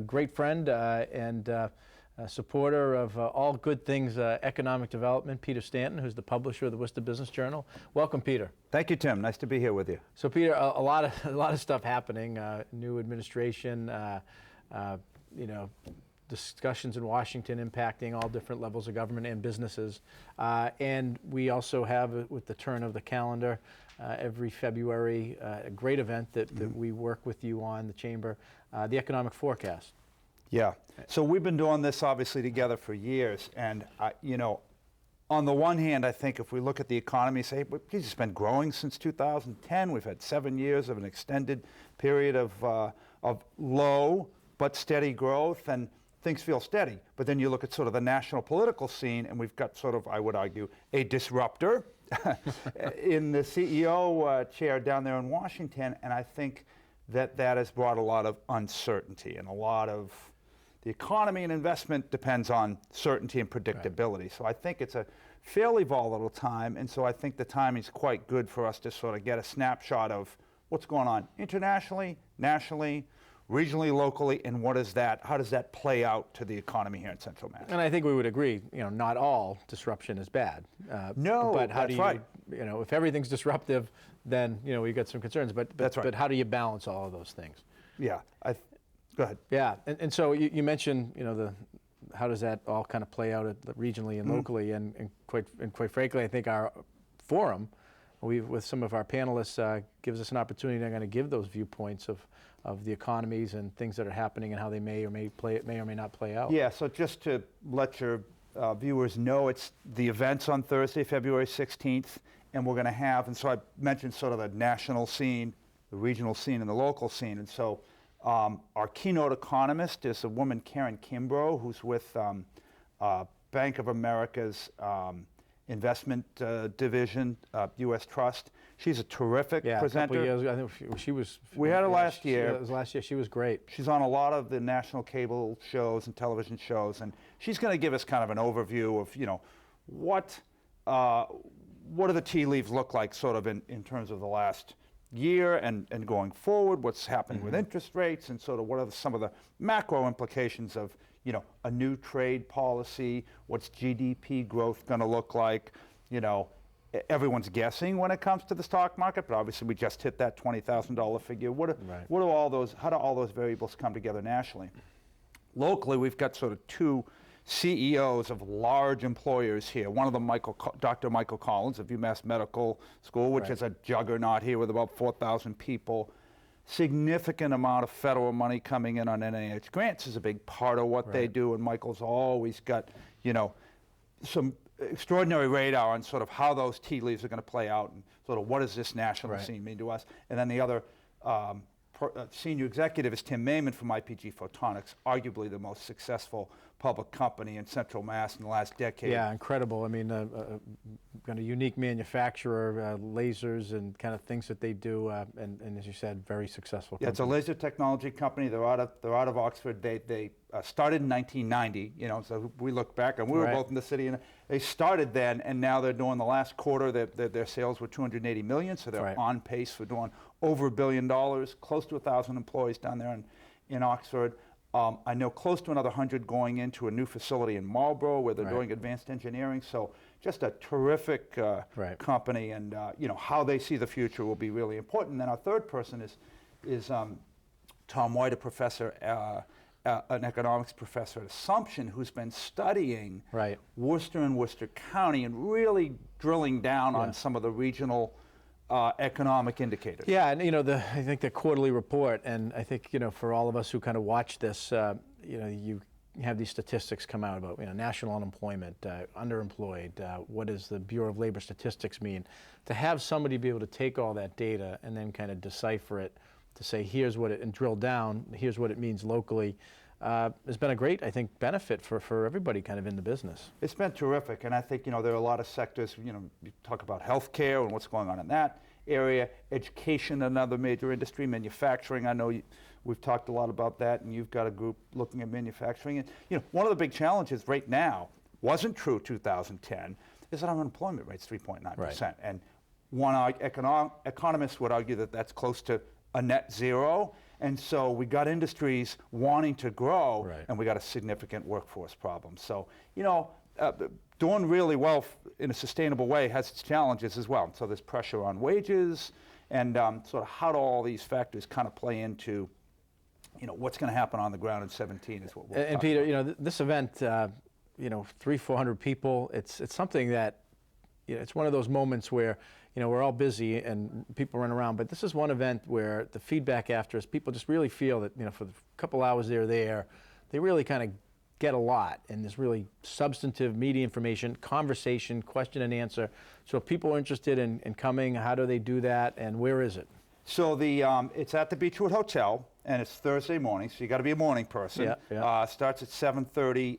Great friend and a supporter of all good things economic development, Peter Stanton, who's the publisher of the Worcester Business Journal. Welcome, Peter. Thank you, Tim. Nice to be here with you. So, Peter, a lot of stuff happening. New administration, discussions in Washington impacting all different levels of government and businesses. And we also have, with the turn of the calendar, every February, a great event that we work with you on, the Chamber, the economic forecast. Yeah. So we've been doing this obviously together for years. And, on the one hand, I think if we look at the economy, say, it's been growing since 2010. We've had 7 years of an extended period of low but steady growth, and things feel steady. But then you look at sort of the national political scene, and we've got sort of, I would argue, a disruptor in the CEO chair down there in Washington. And I think that has brought a lot of uncertainty, and a lot of the economy and investment depends on certainty and predictability. Right. So I think it's a fairly volatile time, and so I think the timing is quite good for us to sort of get a snapshot of what's going on internationally, nationally, regionally, locally, and how does that play out to the economy here in Central Mass? And I think we would agree, not all disruption is bad. No, but how that's right. If everything's disruptive, then we've got some concerns. But that's right. But how do you balance all of those things? Yeah. Go ahead. Yeah, and so you mentioned, how does that all kind of play out regionally and locally, and quite frankly, I think our forum, with some of our panelists, gives us an opportunity to kind of give those viewpoints of the economies and things that are happening and how they may or may not play out. Yeah. So just to let your viewers know, it's the events on Thursday, February 16th, and we're going to have. And so I mentioned sort of the national scene, the regional scene, and the local scene, and so. Our keynote economist is a woman, Karen Kimbrough, who's with Bank of America's investment division, U.S. Trust. She's a terrific presenter. A couple years, I think she was. We had her last year. It was last year. She was great. She's on a lot of the national cable shows and television shows, and she's going to give us kind of an overview of, what do the tea leaves look like, sort of in terms of the last year and going forward, what's happening with interest rates, and sort of what are some of the macro implications of a new trade policy, what's GDP growth going to look like. Everyone's guessing when it comes to the stock market, but obviously we just hit that $20,000 figure. How do all those variables come together nationally? Locally, we've got sort of two CEOs of large employers here. One of them, Dr. Michael Collins of UMass Medical School, which is a juggernaut here with about 4,000 people. Significant amount of federal money coming in on NIH grants is a big part of what they do, and Michael's always got, some extraordinary radar on sort of how those tea leaves are going to play out, and sort of what does this national scene mean to us. And then the other senior executive is Tim Mayman from IPG Photonics, arguably the most successful public company in Central Mass in the last decade. Yeah, incredible. I mean, kind of unique manufacturer, lasers and kind of things that they do, and as you said, very successful company. Yeah, it's a laser technology company. They're out of Oxford. They started in 1990. So we look back, and we were both in the city, and they started then, and now they're doing the last quarter. Their sales were $280 million, so they're on pace for doing over $1 billion. Close to 1,000 employees down there in Oxford. I know close to another 100 going into a new facility in Marlborough where they're doing advanced engineering. So just a terrific company, and how they see the future will be really important. And then our third person is Tom White, a professor, an economics professor at Assumption, who's been studying Worcester and Worcester County and really drilling down on some of the regional economic indicators. Yeah, and I think the quarterly report, and I think for all of us who kind of watch this, you have these statistics come out about national unemployment, underemployed. What does the Bureau of Labor Statistics mean? To have somebody be able to take all that data and then kind of decipher it to say here's what it, and drill down, here's what it means locally, has been a great, I think, benefit for everybody kind of in the business. It's been terrific, and I think there are a lot of sectors. You talk about healthcare and what's going on in that area, education, another major industry, manufacturing. I know we've talked a lot about that, and you've got a group looking at manufacturing. And one of the big challenges right now, wasn't true 2010, is that our unemployment rate's 3.9%, and one economist would argue that that's close to a net zero. And so we got industries wanting to grow, Right. and we got a significant workforce problem. So, you know, doing really well in a sustainable way has its challenges as well. So there's pressure on wages, and sort of how do all these factors kind of play into, you know, what's going to happen on the ground in 17 is what we'll And talk Peter, about. you know, this event, you know, 300-400 people, it's something that, you know, it's one of those moments where, you know, we're all busy and people run around, but this is one event where the feedback after is people just really feel that, you know, for the couple hours they're there, they really kind of get a lot, and there's really substantive media information, conversation, question and answer. So if people are interested in coming, how do they do that, and where is it? So it's at the Beechwood Hotel, and it's Thursday morning, so you got to be a morning person. Yeah, yeah. Starts at 7:30,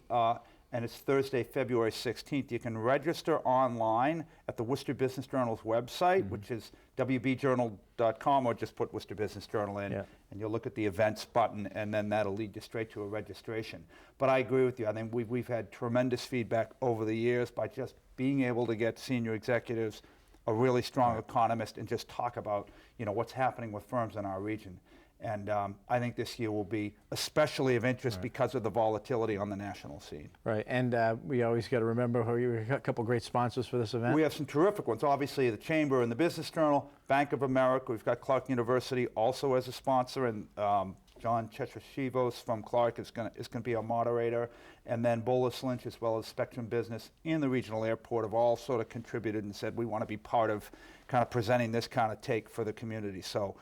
and it's Thursday, February 16th. You can register online at the Worcester Business Journal's website, which is wbjournal.com, or just put Worcester Business Journal in, Yeah. and you'll look at the events button, and then that'll lead you straight to a registration. But I agree with you. I think we've had tremendous feedback over the years by just being able to get senior executives, a really strong economist, and just talk about, you know, what's happening with firms in our region. And I think this year will be especially of interest because of the volatility on the national scene. Right, and we always got to remember we got a couple great sponsors for this event. We have some terrific ones. Obviously, the Chamber and the Business Journal, Bank of America. We've got Clark University also as a sponsor, and John Chetrashivos from Clark is going to be our moderator. And then Bolus Lynch, as well as Spectrum Business and the regional airport, have all sort of contributed and said we want to be part of kind of presenting this kind of take for the community. So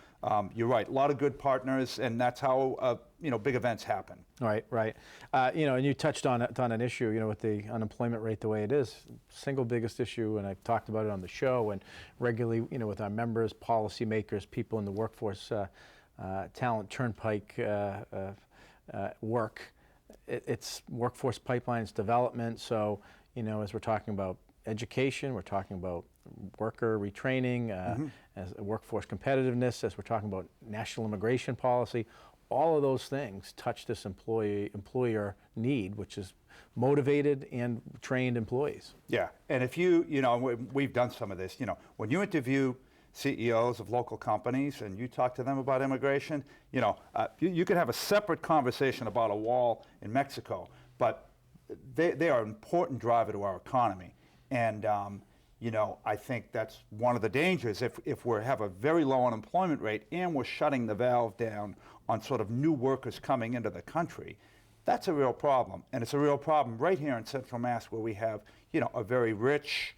you're right, a lot of good partners, and that's how you know, big events happen. Right, right. You know, and you touched on an issue, you know, with the unemployment rate the way it is, single biggest issue, and I've talked about it on the show and regularly, you know, with our members, policymakers, people in the workforce, talent turnpike work. It's workforce pipelines development. So, you know, as we're talking about education, we're talking about worker retraining, as workforce competitiveness, as we're talking about national immigration policy, all of those things touch this employer need, which is motivated and trained employees. Yeah, and if you know, we've done some of this, you know, when you interview CEOs of local companies and you talk to them about immigration, you know, you could have a separate conversation about a wall in Mexico, but they are an important driver to our economy. And, you know, I think that's one of the dangers. If we have a very low unemployment rate and we're shutting the valve down on sort of new workers coming into the country, that's a real problem. And it's a real problem right here in Central Mass, where we have, you know, a very rich,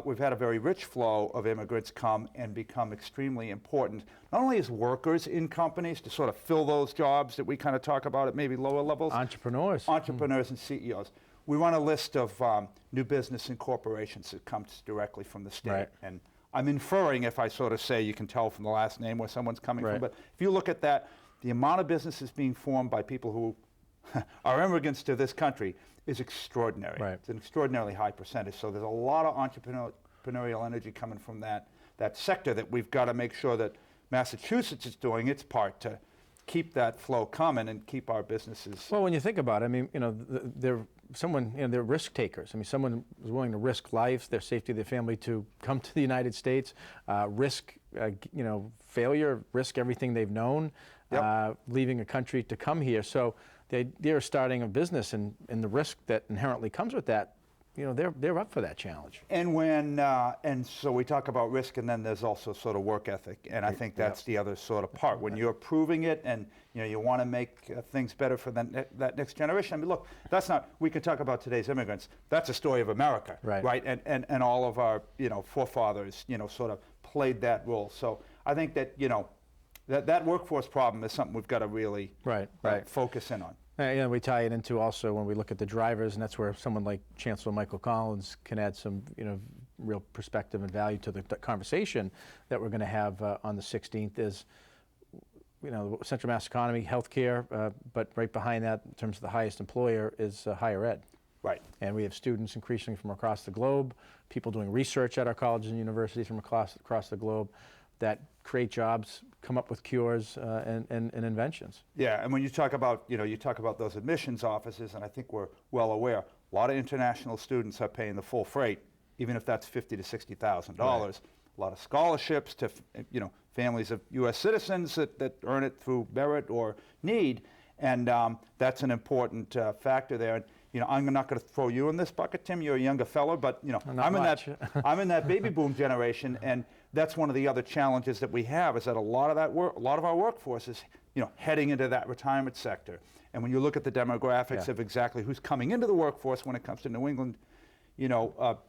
we've had a very rich flow of immigrants come and become extremely important, not only as workers in companies to sort of fill those jobs that we kind of talk about at maybe lower levels. Entrepreneurs. Entrepreneurs and CEOs. We run a list of new business and corporations that comes directly from the state. Right. And I'm inferring, if I sort of say, you can tell from the last name where someone's coming Right. from. But if you look at that, the amount of businesses being formed by people who are immigrants to this country is extraordinary. Right. It's an extraordinarily high percentage. So there's a lot of entrepreneurial energy coming from that sector that we've got to make sure that Massachusetts is doing its part to keep that flow coming and keep our businesses. Well, when you think about it, I mean, you know, they're risk takers. I mean, someone is willing to risk lives, their safety, their family to come to the United States, risk, you know, failure, risk everything they've known, leaving a country to come here. So they're starting a business, and the risk that inherently comes with that, you know, they're up for that challenge. And and so we talk about risk, and then there's also sort of work ethic, and I think that's the other sort of part. When you're proving it, and you know, you want to make things better for that next generation. I mean, look, that's not. We could talk about today's immigrants. That's a story of America, right? And all of our, you know, forefathers, you know, sort of played that role. So I think that, you know, that workforce problem is something we've got to really focus in on. You know, we tie it into also when we look at the drivers, and that's where someone like Chancellor Michael Collins can add some, you know, real perspective and value to the conversation that we're going to have on the 16th. Is, you know, Central Mass economy, healthcare, but right behind that, in terms of the highest employer, is higher ed. Right. And we have students increasingly from across the globe, people doing research at our colleges and universities from across the globe that create jobs, come up with cures and inventions. Yeah, and when you talk about, you know, you talk about those admissions offices, and I think we're well aware, a lot of international students are paying the full freight, even if that's $50,000 to $60,000. A lot of scholarships to, you know, families of U.S. citizens that earn it through merit or need, and that's an important factor there. And, I'm not going to throw you in this bucket, Tim. You're a younger fellow, but I'm in that baby boom generation, and that's one of the other challenges that we have is that a lot of our workforce is heading into that retirement sector. And when you look at the demographics of exactly who's coming into the workforce when it comes to New England,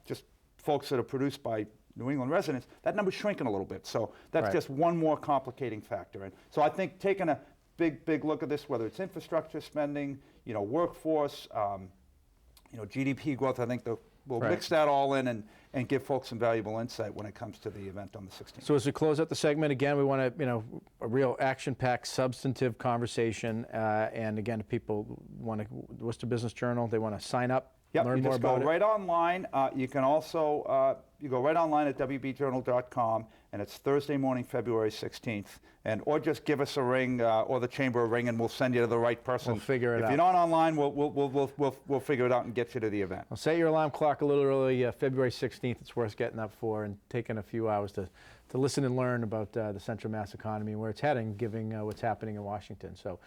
just folks that are produced by New England residents, that number's shrinking a little bit. So that's just one more complicating factor. And so I think taking a big look at this, whether it's infrastructure spending, workforce, GDP growth, I think we'll mix that all in and give folks some valuable insight when it comes to the event on the 16th. So as we close out the segment, again, we want to, a real action-packed, substantive conversation. And again, if people want to, Worcester Business Journal, they want to sign up, learn more about it. You just go right online. You can also, you go right online at wbjournal.com, and it's Thursday morning, February 16th. Or just give us a ring, or the chamber a ring, and we'll send you to the right person. We'll figure it out. If you're not online, we'll figure it out and get you to the event. Well, set your alarm clock a little early, February 16th. It's worth getting up for and taking a few hours to listen and learn about the Central Mass economy and where it's heading, given what's happening in Washington. So